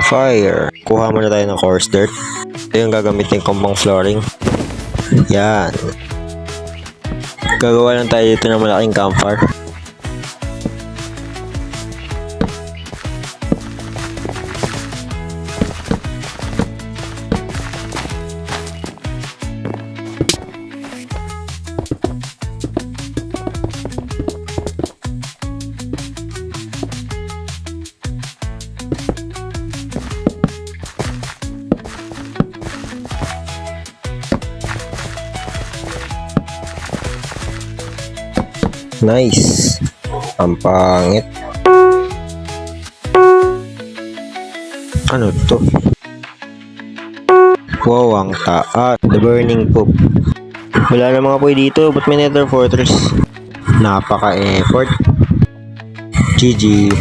Fire. Kuha muna tayo ng coarse dirt. Ito yung gagamitin kong pang flooring. Yan. Gagawa lang tayo dito ng malaking campfire. Nice. Ang pangit. Ano to? Wow, ang taas. The burning poop. Wala na mga boy dito. Ba't may nether fortress? Napaka-effort. GG.